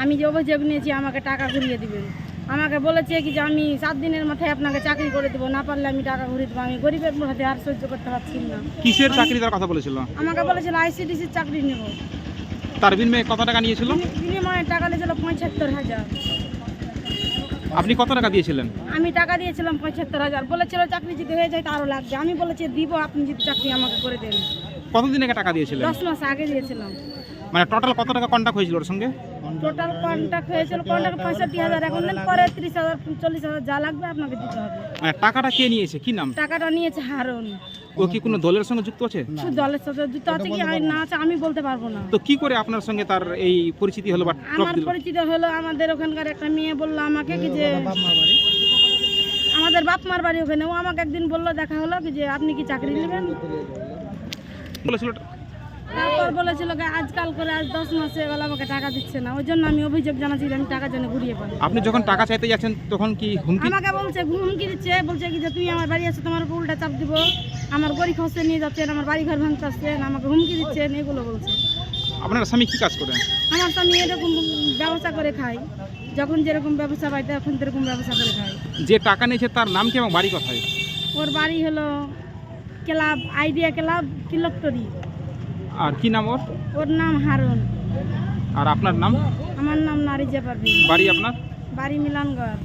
আমি যে অভিযোগ নিয়েছি আমাকে টাকা ঘুরিয়ে দিবেন। আমাকে বলেছে কি যে আমি 7 দিনের মাথায় আপনাকে চাকরি করে দেবো, না পারলে আমি টাকা ঘুরিয়ে দেবো। আমি গরিবের মধ্যে আর সহ্য করতে পারছি না। কিসের চাকরি দেওয়ার কথা বলেছিল? আমাকে বলেছিল আইসিডিসির চাকরি নেব। তার বিনিময়ে কত টাকা নিয়েছিল? বিনিময়ে টাকা নিয়েছিল 75,000। আপনি কত টাকা দিয়েছিলেন? আমি টাকা দিয়েছিলাম 75,000। বলেছিল চাকরি যদি হয়ে যায় তারও লাগবে। আমি বলেছি দিব, আপনি যদি চাকরি আমাকে করে দেন। কতদিন আগে টাকা দিয়েছিলেন? 10 মাস আগে দিয়েছিলাম। মানে টোটাল কত টাকা কন্ট্যাক্ট হয়েছিল ওর সঙ্গে? টোটাল কন্ট্যাক্ট হয়েছিল 65,000। এখন দেন, পরে 30,000 40,000 যা লাগবে আপনাকে দিতে হবে। মানে টাকাটা কে নিয়েছে, কি নাম? টাকাটা নিয়েছে হারুন। ও কি কোনো দলের সঙ্গে যুক্ত আছে? শুধু দলের সাথে যুক্ত আছে কি আর না আছে আমি বলতে পারবো না। তো কি করে আপনার সঙ্গে তার এই পরিচিতি হলো বা ট্রক আমার দিল? পরিচিত হলো আমাদের ওখানকার একটা মেয়ে বললো আমাকে কি যে আমাদের বাপ মার বাড়ি ওখানে। ও আমাকে একদিন বললো, দেখা হলো কি যে আপনি কি চাকরি নেবেন। বলেছিল তারপর বলেছিল যে আজকাল করে আজ 10 মাস হয়ে গেল আমাকে টাকা দিচ্ছে না। ওই জন্য আমি অভিযোগ জানাচ্ছি যে আমি টাকা যেন ঘুরিয়ে পাই। আপনি যখন টাকা চাইতে যাচ্ছেন তখন কি হুমকি? আমাকে বলছে হুমকি দিচ্ছে, বলছে কি যে তুমি আমার বাড়ি আসো, তোমার উপর উল্টা চাপ দিব, আমার গরিব খসে নিয়ে যাচ্ছেন, আমার বাড়ি ঘর ভাঙতে আসছেন, আমাকে হুমকি দিচ্ছেন, এগুলো বলছে। আপনার স্বামী কি কাজ করেন? আমার স্বামী এরকম ব্যবসা করে খায়, যখন যেরকম ব্যবসা পাই তখন সেরকম ব্যবসা করে খায়। যে টাকা নিয়েছে তার নাম কি এবং বাড়ি কোথায়? ওর বাড়ি হলো ক্লাব, আইডিয়া ক্লাব, কিলকটরি। আর কি নাম ওর? ওর নাম হারুন। আর আপনার নাম? আমার নাম নারিজা পারভিন। বাড়ি আপনার? বাড়ি মিলনগড়।